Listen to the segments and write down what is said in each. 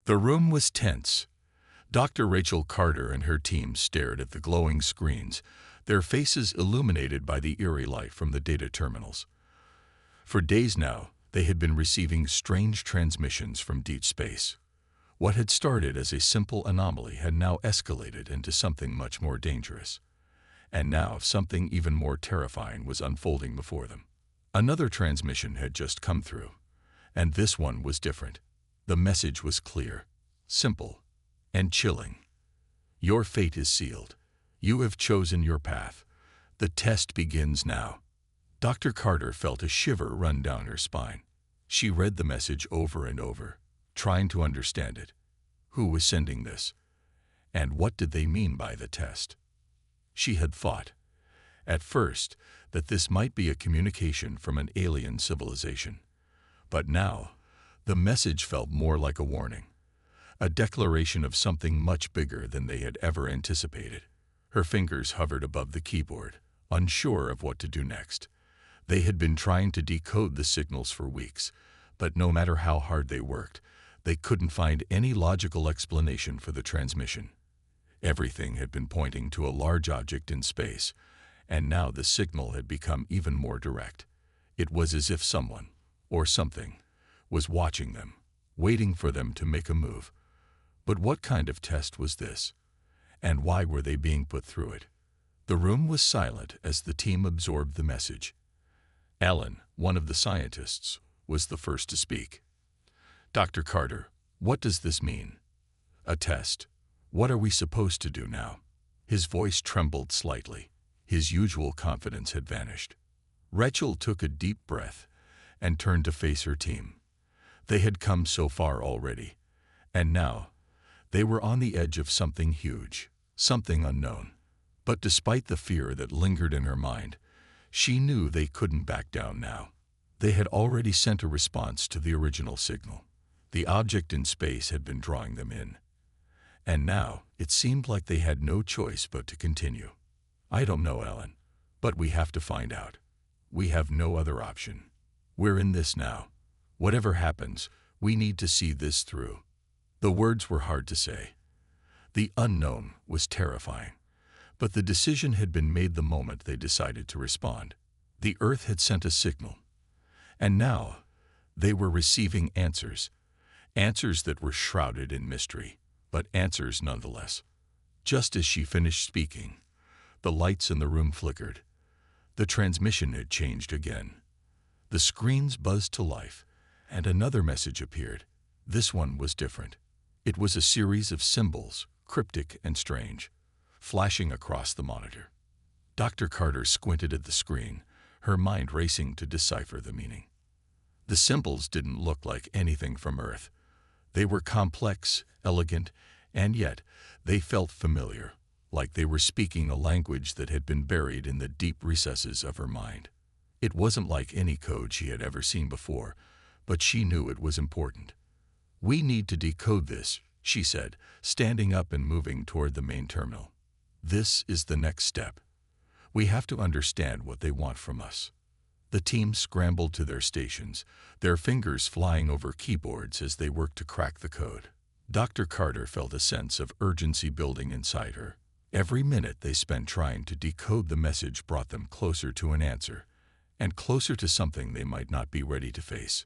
The room was tense. Dr. Rachel Carter and her team stared at the glowing screens, their faces illuminated by the eerie light from the data terminals. For days now, they had been receiving strange transmissions from deep space. What had started as a simple anomaly had now escalated into something much more dangerous. And now something even more terrifying was unfolding before them. Another transmission had just come through, and this one was different. The message was clear, simple, and chilling. Your fate is sealed. You have chosen your path. The test begins now. Dr. Carter felt a shiver run down her spine. She read the message over and over, trying to understand it. Who was sending this? And what did they mean by the test? She had thought, at first, that this might be a communication from an alien civilization. But now, the message felt more like a warning, a declaration of something much bigger than they had ever anticipated. Her fingers hovered above the keyboard, unsure of what to do next. They had been trying to decode the signals for weeks, but no matter how hard they worked, they couldn't find any logical explanation for the transmission. Everything had been pointing to a large object in space, and now the signal had become even more direct. It was as if someone, or something, was watching them, waiting for them to make a move. But what kind of test was this? And why were they being put through it? The room was silent as the team absorbed the message. Alan, one of the scientists, was the first to speak. Dr. Carter, what does this mean? A test. What are we supposed to do now? His voice trembled slightly. His usual confidence had vanished. Rachel took a deep breath and turned to face her team. They had come so far already, and now they were on the edge of something huge, something unknown. But despite the fear that lingered in her mind, she knew they couldn't back down now. They had already sent a response to the original signal. The object in space had been drawing them in. And now it seemed like they had no choice but to continue. I don't know, Ellen, but we have to find out. We have no other option. We're in this now. Whatever happens, we need to see this through. The words were hard to say. The unknown was terrifying, but the decision had been made the moment they decided to respond. The Earth had sent a signal, and now they were receiving answers. Answers that were shrouded in mystery, but answers nonetheless. Just as she finished speaking, the lights in the room flickered. The transmission had changed again. The screens buzzed to life, and another message appeared. This one was different. It was a series of symbols, cryptic and strange, flashing across the monitor. Dr. Carter squinted at the screen, her mind racing to decipher the meaning. The symbols didn't look like anything from Earth. They were complex, elegant, and yet they felt familiar, like they were speaking a language that had been buried in the deep recesses of her mind. It wasn't like any code she had ever seen before, but she knew it was important. We need to decode this, she said, standing up and moving toward the main terminal. This is the next step. We have to understand what they want from us. The team scrambled to their stations, their fingers flying over keyboards as they worked to crack the code. Dr. Carter felt a sense of urgency building inside her. Every minute they spent trying to decode the message brought them closer to an answer, and closer to something they might not be ready to face.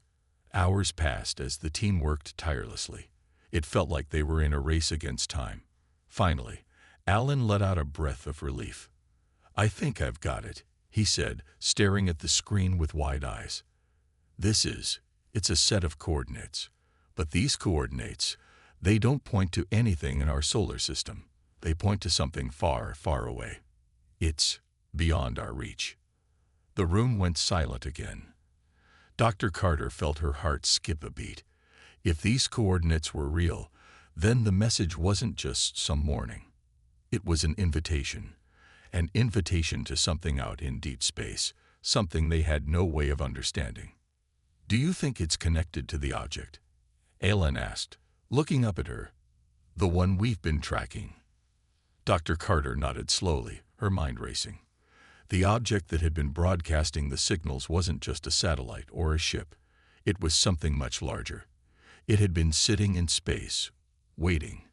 Hours passed as the team worked tirelessly. It felt like they were in a race against time. Finally, Alan let out a breath of relief. I think I've got it, he said, staring at the screen with wide eyes. It's a set of coordinates. But these coordinates, they don't point to anything in our solar system. They point to something far, far away. It's beyond our reach. The room went silent again. Dr. Carter felt her heart skip a beat. If these coordinates were real, then the message wasn't just some warning. It was an invitation to something out in deep space, something they had no way of understanding. Do you think it's connected to the object? Alan asked, looking up at her. The one we've been tracking. Dr. Carter nodded slowly, her mind racing. The object that had been broadcasting the signals wasn't just a satellite or a ship. It was something much larger. It had been sitting in space, waiting.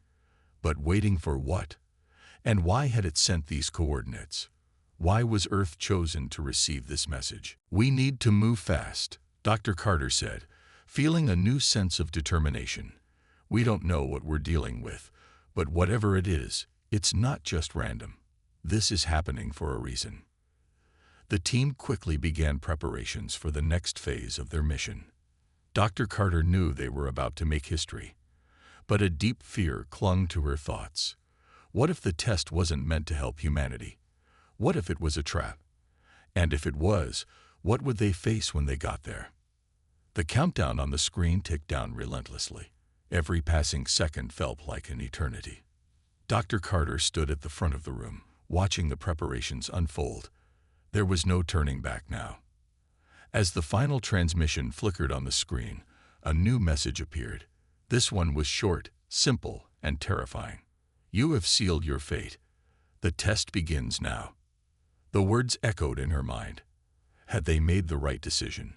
But waiting for what? And why had it sent these coordinates? Why was Earth chosen to receive this message? "We need to move fast," Dr. Carter said, feeling a new sense of determination. "We don't know what we're dealing with, but whatever it is, it's not just random. This is happening for a reason." The team quickly began preparations for the next phase of their mission. Dr. Carter knew they were about to make history, but a deep fear clung to her thoughts. What if the test wasn't meant to help humanity? What if it was a trap? And if it was, what would they face when they got there? The countdown on the screen ticked down relentlessly. Every passing second felt like an eternity. Dr. Carter stood at the front of the room, watching the preparations unfold. There was no turning back now. As the final transmission flickered on the screen, a new message appeared. This one was short, simple, and terrifying. "You have sealed your fate. The test begins now." The words echoed in her mind. Had they made the right decision?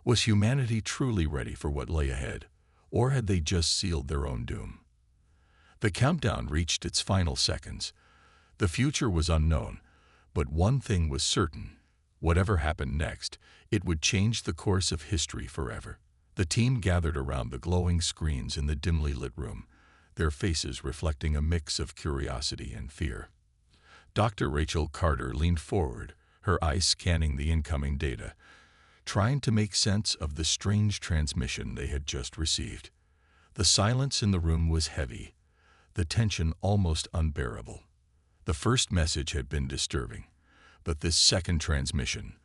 Was humanity truly ready for what lay ahead, or had they just sealed their own doom? The countdown reached its final seconds. The future was unknown, but one thing was certain. Whatever happened next, it would change the course of history forever. The team gathered around the glowing screens in the dimly lit room, their faces reflecting a mix of curiosity and fear. Dr. Rachel Carter leaned forward, her eyes scanning the incoming data, trying to make sense of the strange transmission they had just received. The silence in the room was heavy, the tension almost unbearable. The first message had been disturbing, but this second transmission,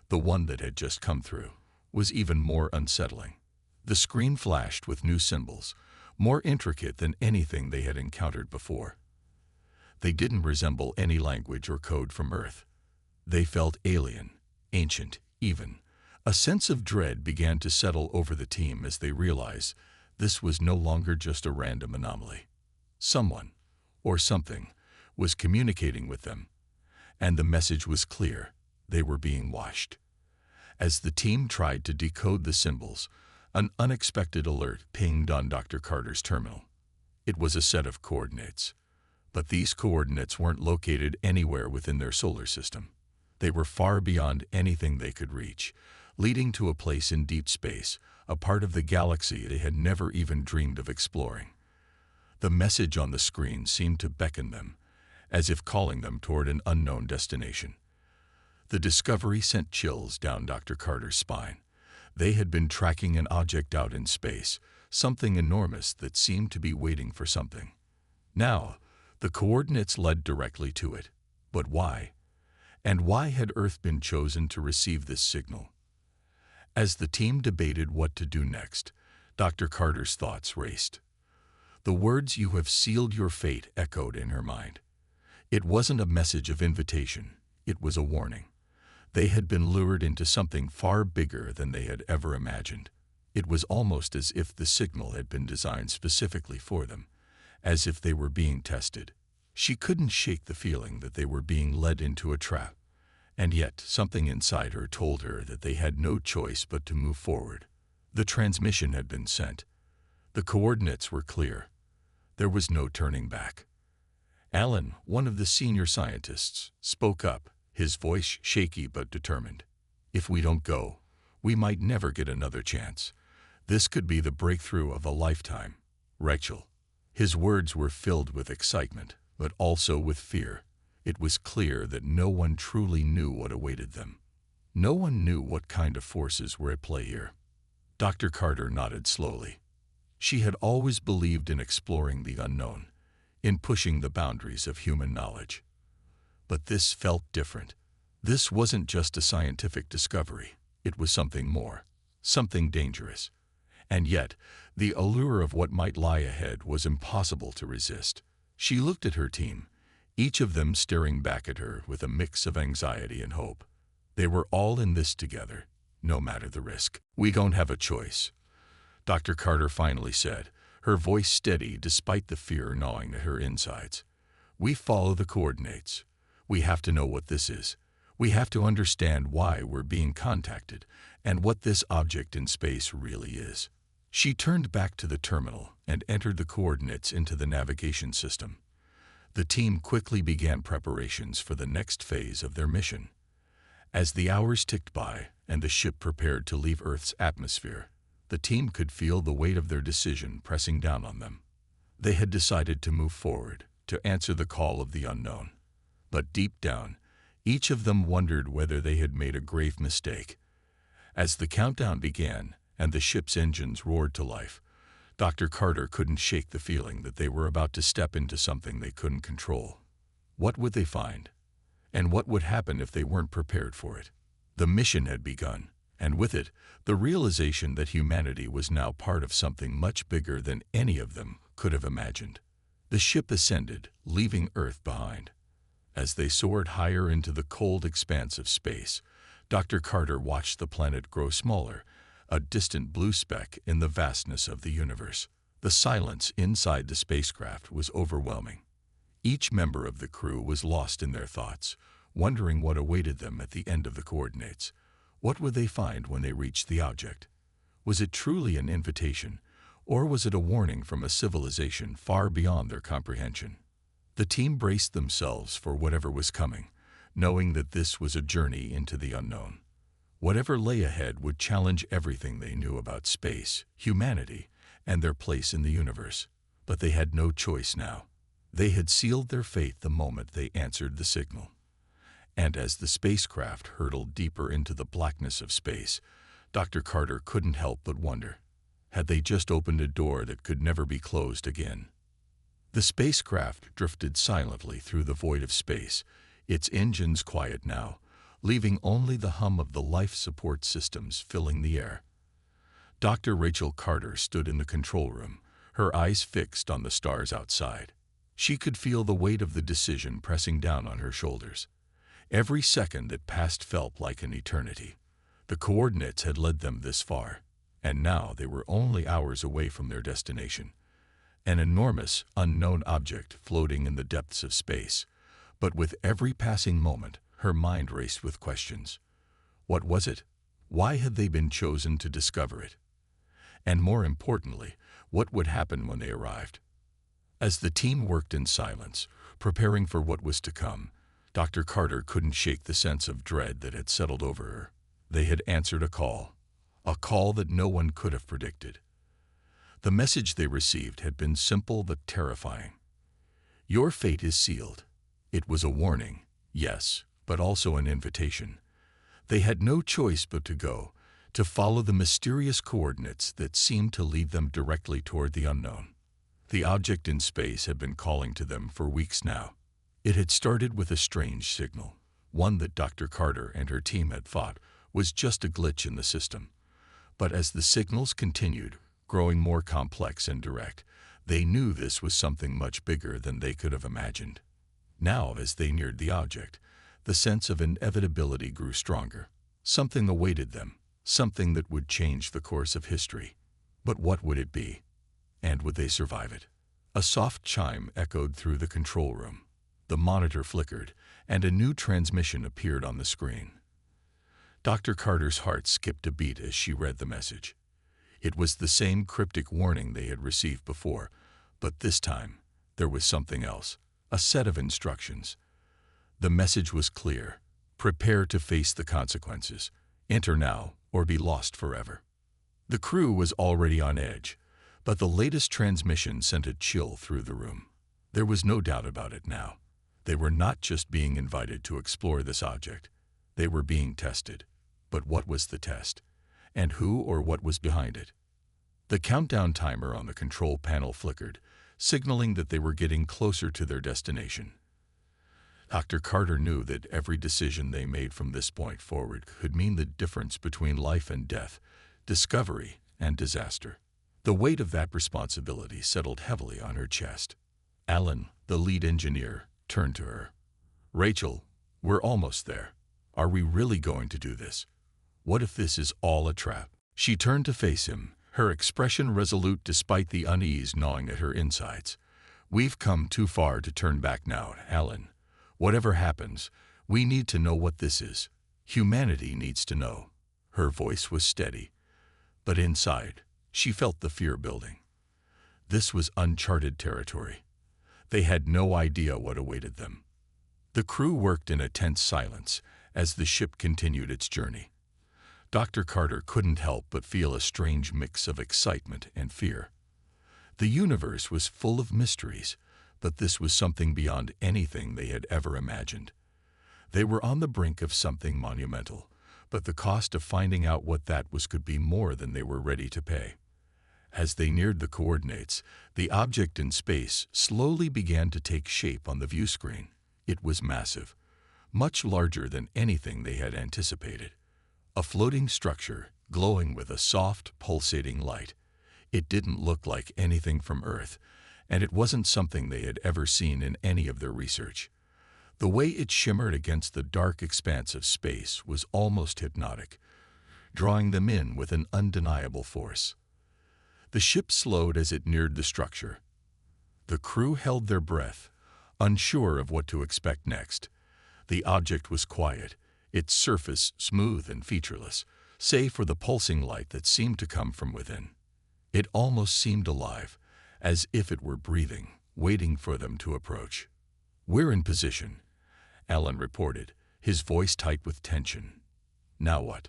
the one that had just come through, was even more unsettling. The screen flashed with new symbols, more intricate than anything they had encountered before. They didn't resemble any language or code from Earth. They felt alien, ancient, even. A sense of dread began to settle over the team as they realized this was no longer just a random anomaly. Someone, or something, was communicating with them, and the message was clear: they were being watched. As the team tried to decode the symbols, an unexpected alert pinged on Dr. Carter's terminal. It was a set of coordinates. But these coordinates weren't located anywhere within their solar system. They were far beyond anything they could reach, leading to a place in deep space, a part of the galaxy they had never even dreamed of exploring. The message on the screen seemed to beckon them, as if calling them toward an unknown destination. The discovery sent chills down Dr. Carter's spine. They had been tracking an object out in space, something enormous that seemed to be waiting for something. Now, the coordinates led directly to it. But why? And why had Earth been chosen to receive this signal? As the team debated what to do next, Dr. Carter's thoughts raced. The words "you have sealed your fate" echoed in her mind. It wasn't a message of invitation, it was a warning. They had been lured into something far bigger than they had ever imagined. It was almost as if the signal had been designed specifically for them, as if they were being tested. She couldn't shake the feeling that they were being led into a trap, and yet something inside her told her that they had no choice but to move forward. The transmission had been sent. The coordinates were clear. There was no turning back. Alan, one of the senior scientists, spoke up, his voice shaky but determined. "If we don't go, we might never get another chance. This could be the breakthrough of a lifetime. Rachel." His words were filled with excitement, but also with fear. It was clear that no one truly knew what awaited them. No one knew what kind of forces were at play here. Dr. Carter nodded slowly. She had always believed in exploring the unknown, in pushing the boundaries of human knowledge. But this felt different. This wasn't just a scientific discovery. It was something more, something dangerous. And yet, the allure of what might lie ahead was impossible to resist. She looked at her team, each of them staring back at her with a mix of anxiety and hope. They were all in this together, no matter the risk. "We don't have a choice," Dr. Carter finally said, her voice steady despite the fear gnawing at her insides. "We follow the coordinates. We have to know what this is. We have to understand why we're being contacted and what this object in space really is." She turned back to the terminal and entered the coordinates into the navigation system. The team quickly began preparations for the next phase of their mission. As the hours ticked by and the ship prepared to leave Earth's atmosphere, the team could feel the weight of their decision pressing down on them. They had decided to move forward, to answer the call of the unknown. But deep down, each of them wondered whether they had made a grave mistake. As the countdown began and the ship's engines roared to life, Dr. Carter couldn't shake the feeling that they were about to step into something they couldn't control. What would they find? And what would happen if they weren't prepared for it? The mission had begun, and with it, the realization that humanity was now part of something much bigger than any of them could have imagined. The ship ascended, leaving Earth behind. As they soared higher into the cold expanse of space, Dr. Carter watched the planet grow smaller, a distant blue speck in the vastness of the universe. The silence inside the spacecraft was overwhelming. Each member of the crew was lost in their thoughts, wondering what awaited them at the end of the coordinates. What would they find when they reached the object? Was it truly an invitation, or was it a warning from a civilization far beyond their comprehension? The team braced themselves for whatever was coming, knowing that this was a journey into the unknown. Whatever lay ahead would challenge everything they knew about space, humanity, and their place in the universe. But they had no choice now. They had sealed their fate the moment they answered the signal. And as the spacecraft hurtled deeper into the blackness of space, Dr. Carter couldn't help but wonder, had they just opened a door that could never be closed again? The spacecraft drifted silently through the void of space, its engines quiet now, leaving only the hum of the life support systems filling the air. Dr. Rachel Carter stood in the control room, her eyes fixed on the stars outside. She could feel the weight of the decision pressing down on her shoulders. Every second that passed felt like an eternity. The coordinates had led them this far, and now they were only hours away from their destination. An enormous, unknown object floating in the depths of space. But with every passing moment, her mind raced with questions. What was it? Why had they been chosen to discover it? And more importantly, what would happen when they arrived? As the team worked in silence, preparing for what was to come, Dr. Carter couldn't shake the sense of dread that had settled over her. They had answered a call that no one could have predicted. The message they received had been simple but terrifying. Your fate is sealed. It was a warning, yes, but also an invitation. They had no choice but to go, to follow the mysterious coordinates that seemed to lead them directly toward the unknown. The object in space had been calling to them for weeks now. It had started with a strange signal, one that Dr. Carter and her team had thought was just a glitch in the system. But as the signals continued, growing more complex and direct, they knew this was something much bigger than they could have imagined. Now, as they neared the object, the sense of inevitability grew stronger. Something awaited them, something that would change the course of history. But what would it be? And would they survive it? A soft chime echoed through the control room. The monitor flickered, and a new transmission appeared on the screen. Dr. Carter's heart skipped a beat as she read the message. It was the same cryptic warning they had received before, but this time there was something else, a set of instructions. The message was clear. Prepare to face the consequences. Enter now or be lost forever. The crew was already on edge, but the latest transmission sent a chill through the room. There was no doubt about it now. They were not just being invited to explore this object. They were being tested. But what was the test? And who or what was behind it? The countdown timer on the control panel flickered, signaling that they were getting closer to their destination. Dr. Carter knew that every decision they made from this point forward could mean the difference between life and death, discovery and disaster. The weight of that responsibility settled heavily on her chest. Alan, the lead engineer, turned to her. Rachel, we're almost there. Are we really going to do this? What if this is all a trap? She turned to face him, her expression resolute despite the unease gnawing at her insides. We've come too far to turn back now, Alan. Whatever happens, we need to know what this is. Humanity needs to know. Her voice was steady, but inside, She felt the fear building. This was uncharted territory. They had no idea what awaited them. The crew worked in a tense silence as the ship continued its journey. Dr. Carter couldn't help but feel a strange mix of excitement and fear. The universe was full of mysteries, but this was something beyond anything they had ever imagined. They were on the brink of something monumental, but the cost of finding out what that was could be more than they were ready to pay. As they neared the coordinates, the object in space slowly began to take shape on the view screen. It was massive, much larger than anything they had anticipated. A floating structure, glowing with a soft, pulsating light. It didn't look like anything from Earth, and it wasn't something they had ever seen in any of their research. The way it shimmered against the dark expanse of space was almost hypnotic, drawing them in with an undeniable force. The ship slowed as it neared the structure. The crew held their breath, unsure of what to expect next. The object was quiet, its surface smooth and featureless, save for the pulsing light that seemed to come from within. It almost seemed alive, as if it were breathing, waiting for them to approach. "We're in position," Alan reported, his voice tight with tension. "Now what?"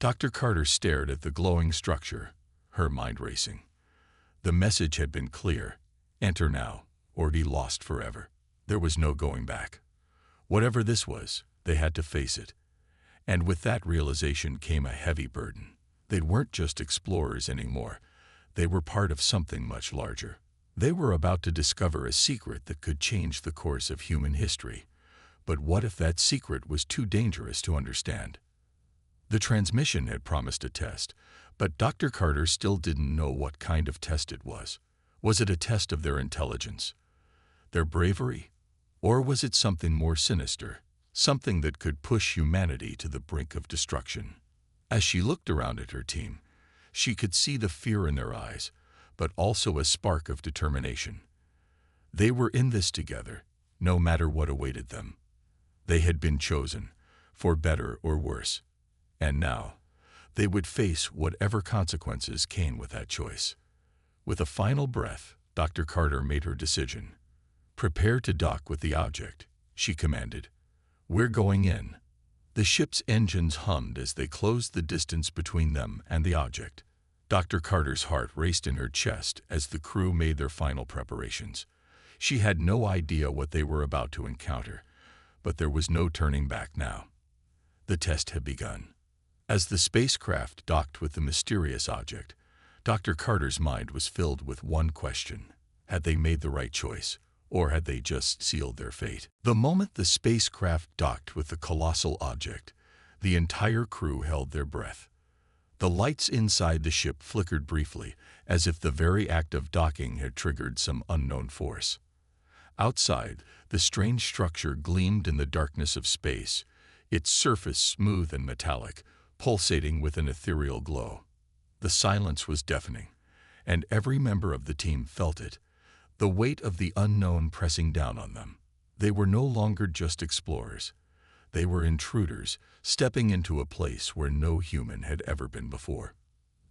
Dr. Carter stared at the glowing structure, her mind racing. The message had been clear: enter now, or be lost forever. There was no going back. Whatever this was, they had to face it. And with that realization came a heavy burden. They weren't just explorers anymore. They were part of something much larger. They were about to discover a secret that could change the course of human history. But what if that secret was too dangerous to understand? The transmission had promised a test, but Dr. Carter still didn't know what kind of test it was. Was it a test of their intelligence, their bravery, or was it something more sinister, something that could push humanity to the brink of destruction? As she looked around at her team, she could see the fear in their eyes, but also a spark of determination. They were in this together, no matter what awaited them. They had been chosen, for better or worse, and now they would face whatever consequences came with that choice. With a final breath, Dr. Carter made her decision. "Prepare to dock with the object," she commanded. "We're going in." The ship's engines hummed as they closed the distance between them and the object. Dr. Carter's heart raced in her chest as the crew made their final preparations. She had no idea what they were about to encounter, but there was no turning back now. The test had begun. As the spacecraft docked with the mysterious object, Dr. Carter's mind was filled with one question: had they made the right choice, or had they just sealed their fate? The moment the spacecraft docked with the colossal object, the entire crew held their breath. The lights inside the ship flickered briefly, as if the very act of docking had triggered some unknown force. Outside, the strange structure gleamed in the darkness of space, its surface smooth and metallic, pulsating with an ethereal glow. The silence was deafening, and every member of the team felt it, the weight of the unknown pressing down on them. They were no longer just explorers. They were intruders, stepping into a place where no human had ever been before.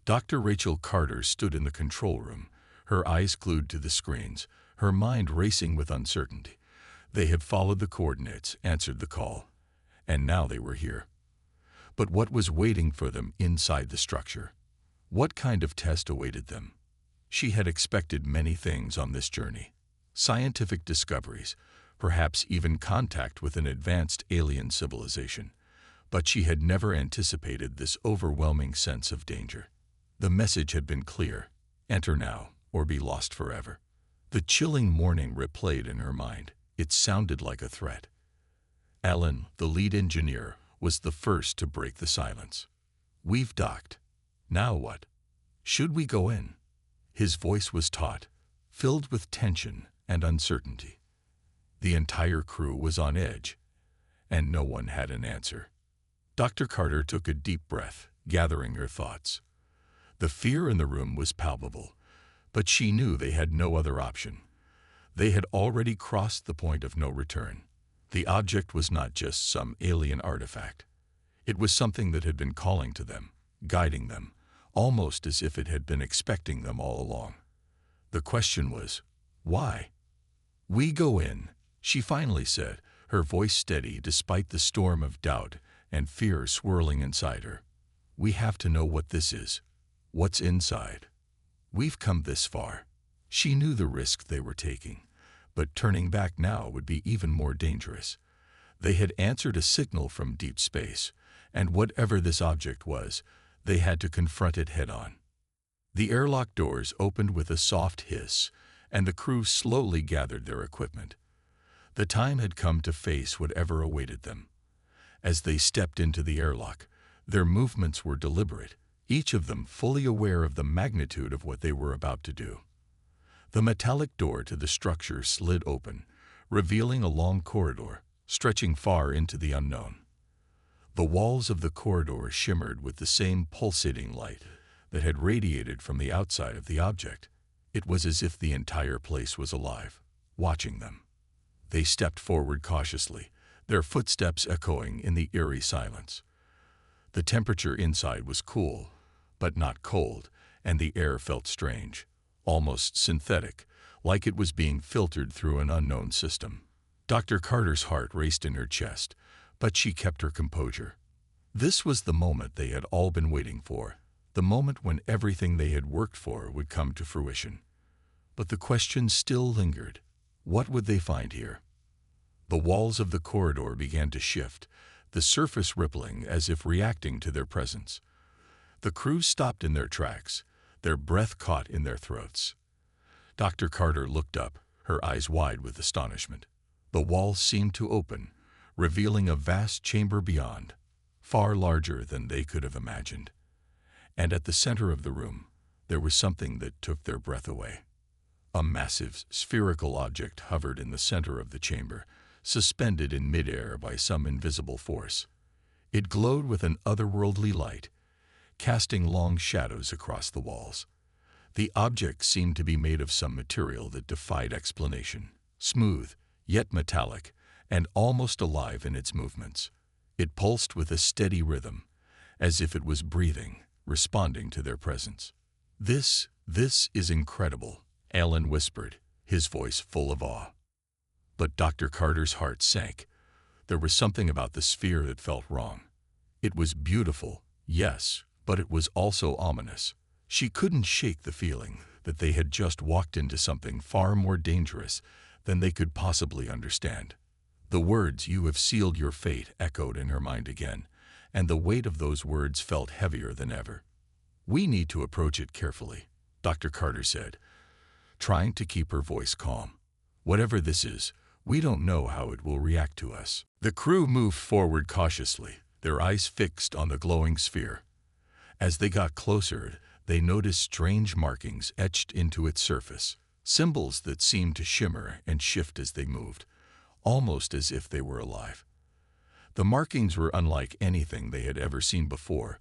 Dr. Rachel Carter stood in the control room, her eyes glued to the screens, her mind racing with uncertainty. They had followed the coordinates, answered the call, and now they were here. But what was waiting for them inside the structure? What kind of test awaited them? She had expected many things on this journey. Scientific discoveries, perhaps even contact with an advanced alien civilization. But she had never anticipated this overwhelming sense of danger. The message had been clear: enter now, or be lost forever. The chilling warning replayed in her mind. It sounded like a threat. Alan, the lead engineer, was the first to break the silence. "We've docked. Now what? Should we go in?" His voice was taut, filled with tension and uncertainty. The entire crew was on edge, and no one had an answer. Dr. Carter took a deep breath, gathering her thoughts. The fear in the room was palpable, but she knew they had no other option. They had already crossed the point of no return. The object was not just some alien artifact. It was something that had been calling to them, guiding them, almost as if it had been expecting them all along. The question was, why? "We go in," she finally said, her voice steady despite the storm of doubt and fear swirling inside her. "We have to know what this is. What's inside. We've come this far." She knew the risk they were taking, but turning back now would be even more dangerous. They had answered a signal from deep space, and whatever this object was, they had to confront it head-on. The airlock doors opened with a soft hiss, and the crew slowly gathered their equipment. The time had come to face whatever awaited them. As they stepped into the airlock, their movements were deliberate, each of them fully aware of the magnitude of what they were about to do. The metallic door to the structure slid open, revealing a long corridor, stretching far into the unknown. The walls of the corridor shimmered with the same pulsating light that had radiated from the outside of the object. It was as if the entire place was alive, watching them. They stepped forward cautiously, their footsteps echoing in the eerie silence. The temperature inside was cool, but not cold, and the air felt strange, almost synthetic, like it was being filtered through an unknown system. Dr. Carter's heart raced in her chest, but she kept her composure. This was the moment they had all been waiting for, the moment when everything they had worked for would come to fruition. But the question still lingered. What would they find here? The walls of the corridor began to shift, the surface rippling as if reacting to their presence. The crew stopped in their tracks, their breath caught in their throats. Dr. Carter looked up, her eyes wide with astonishment. The walls seemed to open, revealing a vast chamber beyond, far larger than they could have imagined. And at the center of the room, there was something that took their breath away. A massive, spherical object hovered in the center of the chamber, suspended in midair by some invisible force. It glowed with an otherworldly light, casting long shadows across the walls. The object seemed to be made of some material that defied explanation, smooth, yet metallic, and almost alive in its movements. It pulsed with a steady rhythm, as if it was breathing, responding to their presence. This is incredible," Alan whispered, his voice full of awe. But Dr. Carter's heart sank. There was something about the sphere that felt wrong. It was beautiful, yes, but it was also ominous. She couldn't shake the feeling that they had just walked into something far more dangerous than they could possibly understand. The words, "You have sealed your fate," echoed in her mind again, and the weight of those words felt heavier than ever. "We need to approach it carefully," Dr. Carter said, trying to keep her voice calm. "Whatever this is, we don't know how it will react to us." The crew moved forward cautiously, their eyes fixed on the glowing sphere. As they got closer, they noticed strange markings etched into its surface, symbols that seemed to shimmer and shift as they moved, almost as if they were alive. The markings were unlike anything they had ever seen before,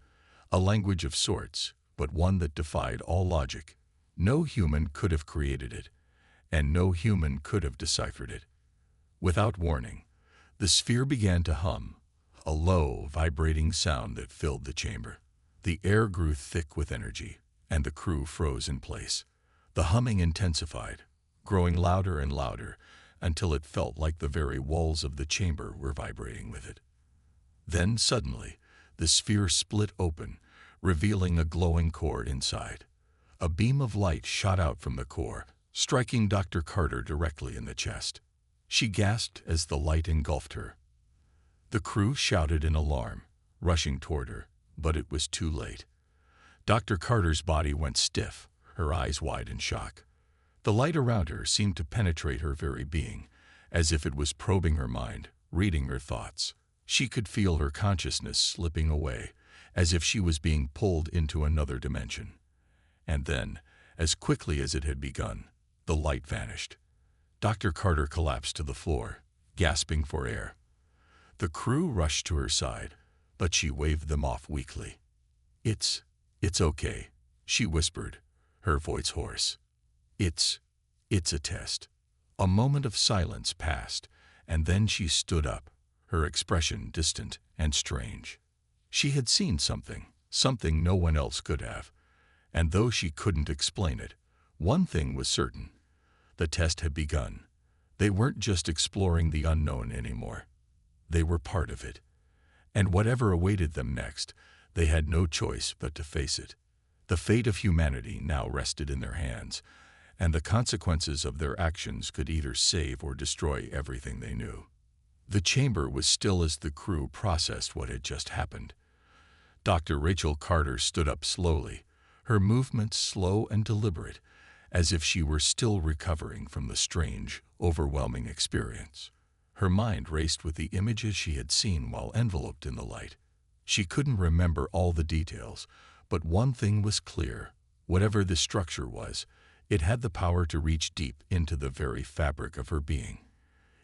a language of sorts, but one that defied all logic. No human could have created it, and no human could have deciphered it. Without warning, the sphere began to hum, a low, vibrating sound that filled the chamber. The air grew thick with energy, and the crew froze in place. The humming intensified, growing louder and louder, until it felt like the very walls of the chamber were vibrating with it. Then, suddenly, the sphere split open, revealing a glowing core inside. A beam of light shot out from the core, striking Dr. Carter directly in the chest. She gasped as the light engulfed her. The crew shouted in alarm, rushing toward her, but it was too late. Dr. Carter's body went stiff, her eyes wide in shock. The light around her seemed to penetrate her very being, as if it was probing her mind, reading her thoughts. She could feel her consciousness slipping away, as if she was being pulled into another dimension. And then, as quickly as it had begun, the light vanished. Dr. Carter collapsed to the floor, gasping for air. The crew rushed to her side, but she waved them off weakly. It's okay," she whispered, her voice hoarse. It's a test." A moment of silence passed, and then she stood up, her expression distant and strange. She had seen something no one else could have. And though she couldn't explain it, one thing was certain. The test had begun. They weren't just exploring the unknown anymore. They were part of it. And whatever awaited them next, they had no choice but to face it. The fate of humanity now rested in their hands, and the consequences of their actions could either save or destroy everything they knew. The chamber was still as the crew processed what had just happened. Dr. Rachel Carter stood up slowly, her movements slow and deliberate, as if she were still recovering from the strange, overwhelming experience. Her mind raced with the images she had seen while enveloped in the light. She couldn't remember all the details, but one thing was clear. Whatever the structure was, it had the power to reach deep into the very fabric of her being.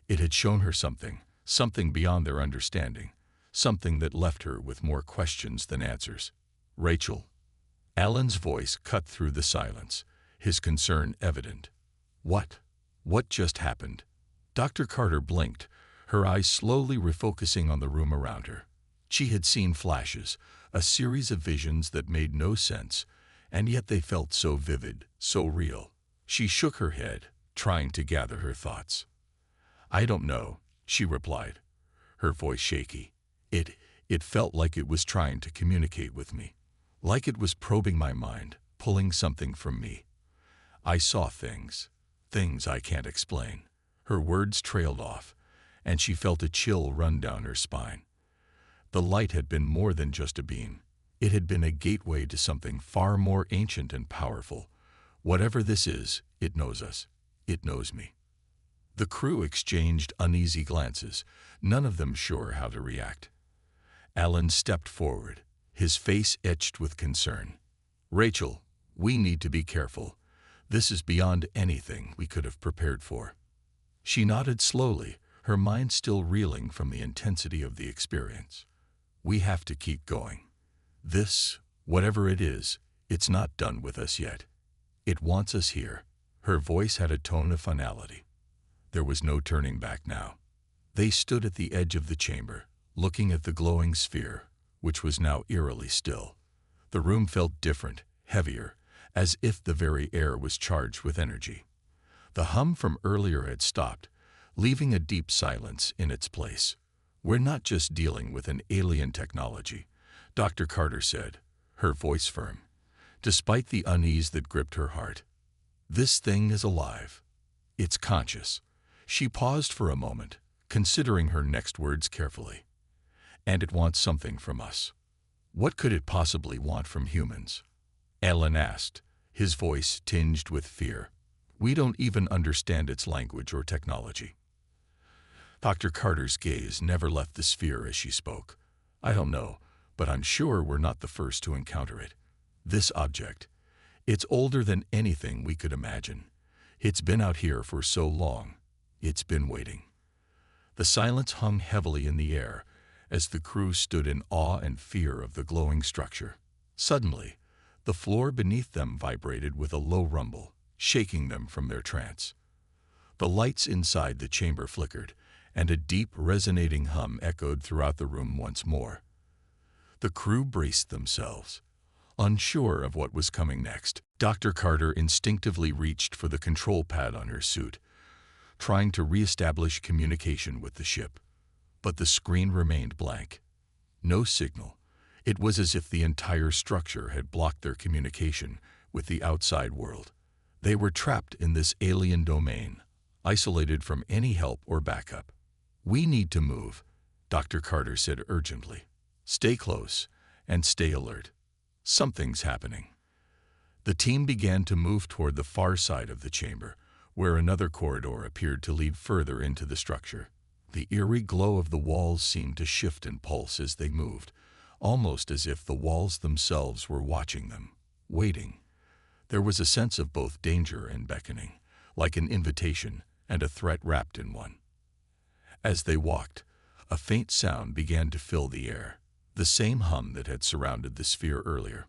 It had shown her something beyond their understanding, something that left her with more questions than answers. "Rachel." Alan's voice cut through the silence, his concern evident. What just happened?" Dr. Carter blinked, her eyes slowly refocusing on the room around her. She had seen flashes, a series of visions that made no sense, and yet they felt so vivid, so real. She shook her head, trying to gather her thoughts. "I don't know," she replied, her voice shaky. It felt like it was trying to communicate with me, like it was probing my mind, pulling something from me. I saw things I can't explain." Her words trailed off, and she felt a chill run down her spine. The light had been more than just a beam. It had been a gateway to something far more ancient and powerful. Whatever this is, it knows us. It knows me. The crew exchanged uneasy glances, none of them sure how to react. Alan stepped forward, his face etched with concern. "Rachel, we need to be careful. This is beyond anything we could have prepared for." She nodded slowly, her mind still reeling from the intensity of the experience. "We have to keep going. This, whatever it is, it's not done with us yet. It wants us here." Her voice had a tone of finality. There was no turning back now. They stood at the edge of the chamber, looking at the glowing sphere, which was now eerily still. The room felt different, heavier, as if the very air was charged with energy. The hum from earlier had stopped, leaving a deep silence in its place. "We're not just dealing with an alien technology," Dr. Carter said, her voice firm, despite the unease that gripped her heart. "This thing is alive. It's conscious." She paused for a moment, considering her next words carefully. "And it wants something from us." "What could it possibly want from humans?" Alan asked, his voice tinged with fear. "We don't even understand its language or technology." Dr. Carter's gaze never left the sphere as she spoke. "I don't know, but I'm sure we're not the first to encounter it. This object, it's older than anything we could imagine. It's been out here for so long. It's been waiting." The silence hung heavily in the air as the crew stood in awe and fear of the glowing structure. Suddenly, the floor beneath them vibrated with a low rumble, shaking them from their trance. The lights inside the chamber flickered, and a deep, resonating hum echoed throughout the room once more. The crew braced themselves, unsure of what was coming next. Dr. Carter instinctively reached for the control pad on her suit, trying to re-establish communication with the ship. But the screen remained blank. No signal. It was as if the entire structure had blocked their communication with the outside world. They were trapped in this alien domain, isolated from any help or backup. "We need to move," Dr. Carter said urgently. "Stay close and stay alert. Something's happening." The team began to move toward the far side of the chamber, where another corridor appeared to lead further into the structure. The eerie glow of the walls seemed to shift and pulse as they moved, almost as if the walls themselves were watching them, waiting. There was a sense of both danger and beckoning, like an invitation and a threat wrapped in one. As they walked, a faint sound began to fill the air, the same hum that had surrounded the sphere earlier.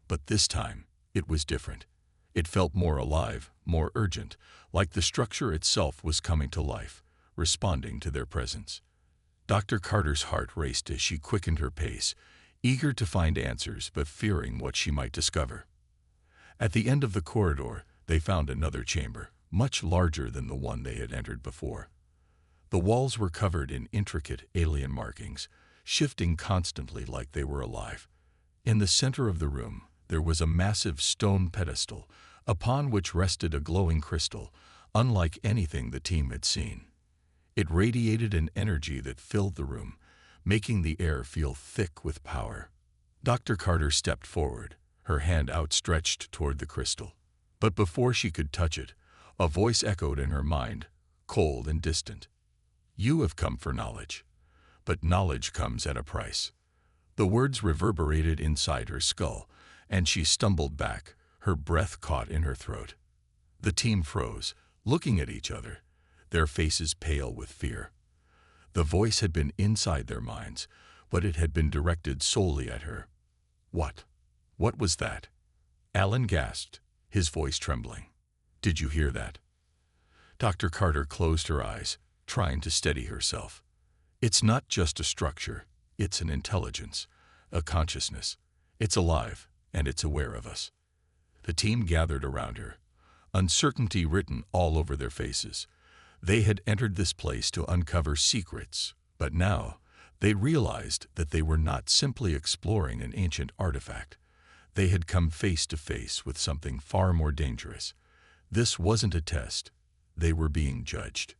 But this time, it was different. It felt more alive, more urgent, like the structure itself was coming to life, responding to their presence. Dr. Carter's heart raced as she quickened her pace, eager to find answers but fearing what she might discover. At the end of the corridor, they found another chamber, much larger than the one they had entered before. The walls were covered in intricate alien markings, shifting constantly like they were alive. In the center of the room, there was a massive stone pedestal, upon which rested a glowing crystal, unlike anything the team had seen. It radiated an energy that filled the room, making the air feel thick with power. Dr. Carter stepped forward, her hand outstretched toward the crystal. But before she could touch it, a voice echoed in her mind, cold and distant. "You have come for knowledge, but knowledge comes at a price." The words reverberated inside her skull, and she stumbled back, her breath caught in her throat. The team froze, looking at each other, their faces pale with fear. The voice had been inside their minds, but it had been directed solely at her. What? What was that? Alan gasped, his voice trembling. "Did you hear that?" Dr. Carter closed her eyes, trying to steady herself. "It's not just a structure, it's an intelligence, a consciousness. It's alive, and it's aware of us." The team gathered around her, uncertainty written all over their faces. They had entered this place to uncover secrets, but now they realized that they were not simply exploring an ancient artifact. They had come face to face with something far more dangerous. This wasn't a test. They were being judged.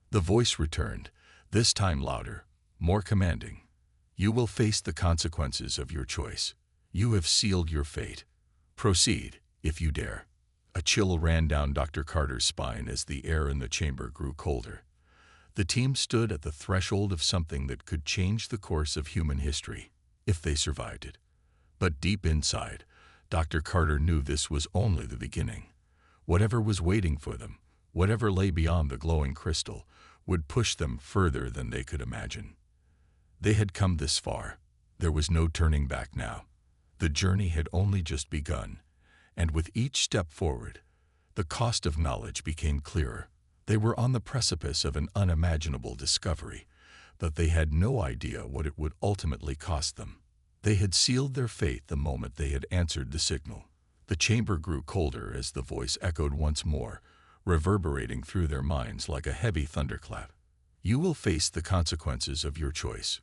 The voice returned, this time louder, more commanding. "You will face the consequences of your choice. You have sealed your fate. Proceed, if you dare." A chill ran down Dr. Carter's spine as the air in the chamber grew colder. The team stood at the threshold of something that could change the course of human history, if they survived it. But deep inside, Dr. Carter knew this was only the beginning. Whatever was waiting for them, whatever lay beyond the glowing crystal, would push them further than they could imagine. They had come this far. There was no turning back now. The journey had only just begun, and with each step forward, the cost of knowledge became clearer. They were on the precipice of an unimaginable discovery, but they had no idea what it would ultimately cost them. They had sealed their fate the moment they had answered the signal. The chamber grew colder as the voice echoed once more, reverberating through their minds like a heavy thunderclap. "You will face the consequences of your choice.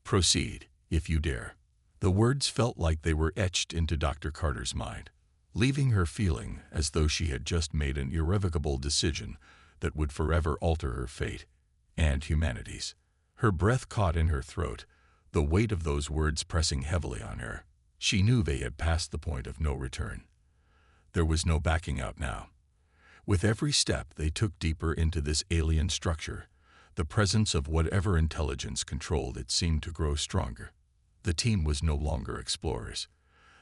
Proceed, if you dare." The words felt like they were etched into Dr. Carter's mind, leaving her feeling as though she had just made an irrevocable decision that would forever alter her fate and humanity's. Her breath caught in her throat, the weight of those words pressing heavily on her. She knew they had passed the point of no return. There was no backing out now. With every step they took deeper into this alien structure, the presence of whatever intelligence controlled it seemed to grow stronger. The team was no longer explorers.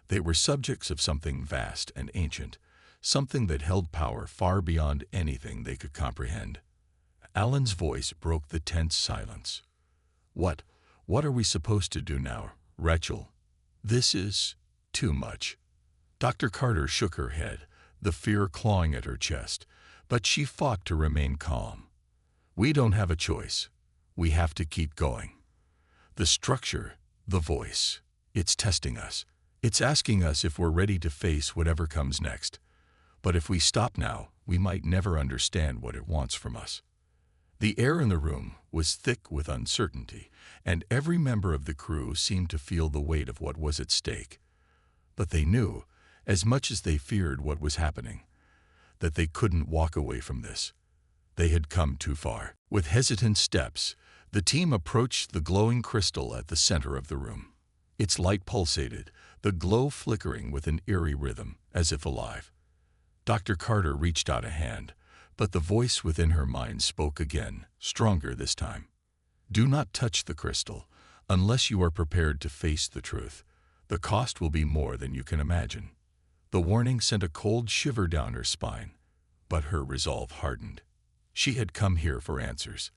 They were subjects of something vast and ancient, something that held power far beyond anything they could comprehend. Alan's voice broke the tense silence. What are we supposed to do now, Rachel? This is too much." Dr. Carter shook her head, the fear clawing at her chest, but she fought to remain calm. "We don't have a choice. We have to keep going. The structure, the voice, it's testing us. It's asking us if we're ready to face whatever comes next. But if we stop now, we might never understand what it wants from us." The air in the room was thick with uncertainty, and every member of the crew seemed to feel the weight of what was at stake. But they knew, as much as they feared what was happening, that they couldn't walk away from this. They had come too far. With hesitant steps, the team approached the glowing crystal at the center of the room. Its light pulsated, the glow flickering with an eerie rhythm, as if alive. Dr. Carter reached out a hand, but the voice within her mind spoke again, stronger this time. "Do not touch the crystal, unless you are prepared to face the truth. The cost will be more than you can imagine." The warning sent a cold shiver down her spine, but her resolve hardened. She had come here for answers.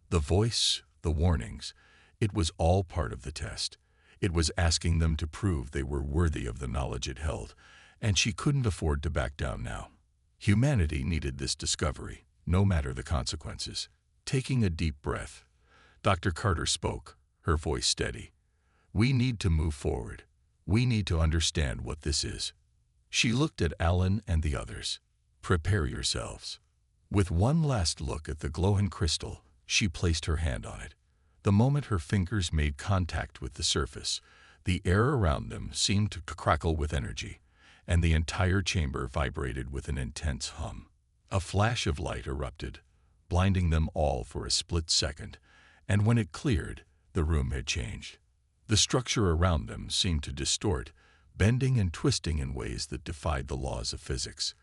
The voice, the warnings, it was all part of the test. It was asking them to prove they were worthy of the knowledge it held, and she couldn't afford to back down now. Humanity needed this discovery, no matter the consequences. Taking a deep breath, Dr. Carter spoke, her voice steady. "We need to move forward. We need to understand what this is. She looked at Alan and the others. "Prepare yourselves." With one last look at the glowing crystal, she placed her hand on it. The moment her fingers made contact with the surface, the air around them seemed to crackle with energy, and the entire chamber vibrated with an intense hum. A flash of light erupted, blinding them all for a split second, and when it cleared, the room had changed. The structure around them seemed to distort, bending and twisting in ways that defied the laws of physics.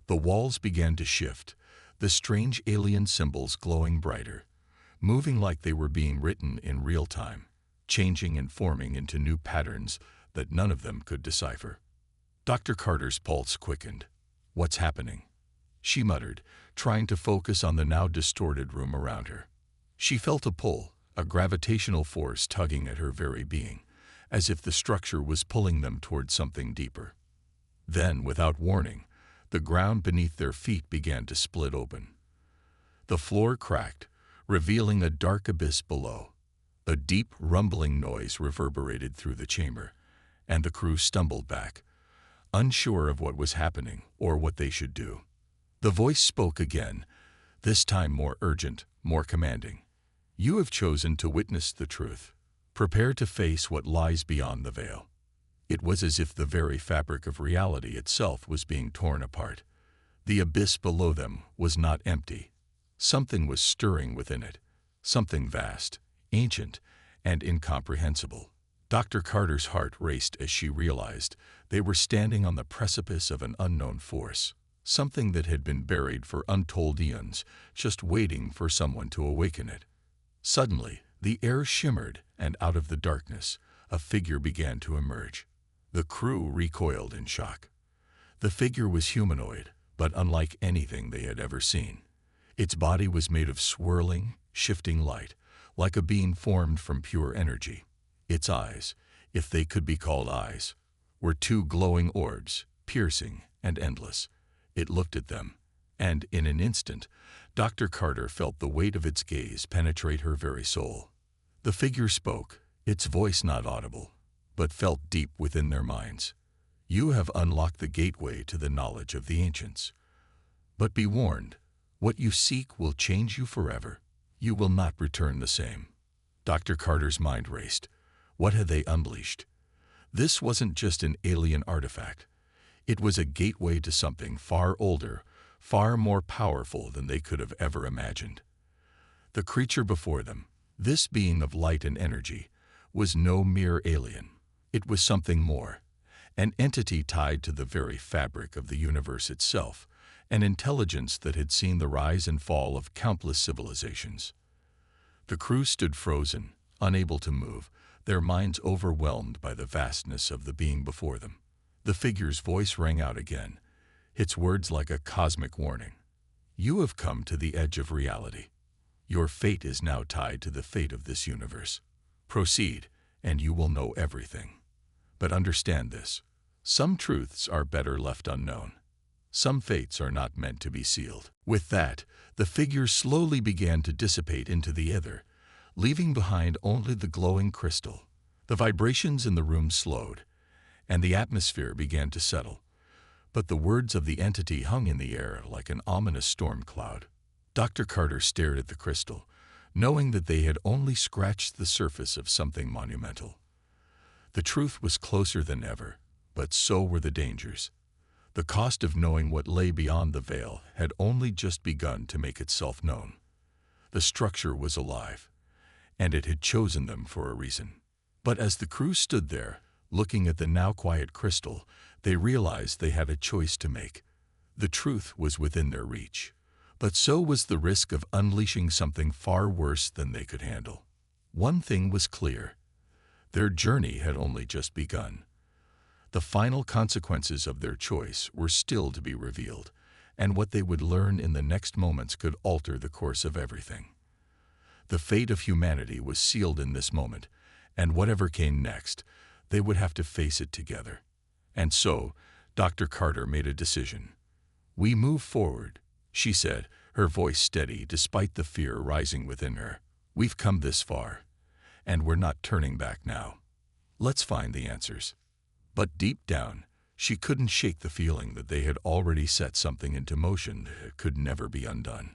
The walls began to shift, the strange alien symbols glowing brighter, moving like they were being written in real time, changing and forming into new patterns that none of them could decipher. Dr. Carter's pulse quickened. "What's happening?" she muttered, trying to focus on the now distorted room around her. She felt a pull, a gravitational force tugging at her very being, as if the structure was pulling them toward something deeper. Then, without warning, the ground beneath their feet began to split open. The floor cracked, revealing a dark abyss below. A deep, rumbling noise reverberated through the chamber, and the crew stumbled back, unsure of what was happening or what they should do. The voice spoke again, this time more urgent, more commanding. "You have chosen to witness the truth. Prepare to face what lies beyond the veil." It was as if the very fabric of reality itself was being torn apart. The abyss below them was not empty. Something was stirring within it, something vast, ancient, and incomprehensible. Dr. Carter's heart raced as she realized they were standing on the precipice of an unknown force, something that had been buried for untold eons, just waiting for someone to awaken it. Suddenly, the air shimmered, and out of the darkness, a figure began to emerge. The crew recoiled in shock. The figure was humanoid, but unlike anything they had ever seen. Its body was made of swirling, shifting light, like a being formed from pure energy. Its eyes, if they could be called eyes, were two glowing orbs, piercing and endless. It looked at them, and in an instant, Dr. Carter felt the weight of its gaze penetrate her very soul. The figure spoke, its voice not audible, but felt deep within their minds. "You have unlocked the gateway to the knowledge of the ancients. But be warned, what you seek will change you forever. You will not return the same." Dr. Carter's mind raced. What had they unleashed? This wasn't just an alien artifact. It was a gateway to something far older, far more powerful than they could have ever imagined. The creature before them, this being of light and energy, was no mere alien. It was something more, an entity tied to the very fabric of the universe itself, an intelligence that had seen the rise and fall of countless civilizations. The crew stood frozen, unable to move, their minds overwhelmed by the vastness of the being before them. The figure's voice rang out again, its words like a cosmic warning. "You have come to the edge of reality. Your fate is now tied to the fate of this universe. Proceed, and you will know everything. But understand this, some truths are better left unknown. Some fates are not meant to be sealed." With that, the figure slowly began to dissipate into the ether, leaving behind only the glowing crystal. The vibrations in the room slowed, and the atmosphere began to settle. But the words of the entity hung in the air like an ominous storm cloud. Dr. Carter stared at the crystal, knowing that they had only scratched the surface of something monumental. The truth was closer than ever, but so were the dangers. The cost of knowing what lay beyond the veil had only just begun to make itself known. The structure was alive, and it had chosen them for a reason. But as the crew stood there, looking at the now quiet crystal, they realized they had a choice to make. The truth was within their reach, but so was the risk of unleashing something far worse than they could handle. One thing was clear. Their journey had only just begun. The final consequences of their choice were still to be revealed, and what they would learn in the next moments could alter the course of everything. The fate of humanity was sealed in this moment, and whatever came next, they would have to face it together. And so, Dr. Carter made a decision. "We move forward," she said, her voice steady despite the fear rising within her. "We've come this far, and we're not turning back now. Let's find the answers." But deep down, She couldn't shake the feeling that they had already set something into motion that could never be undone.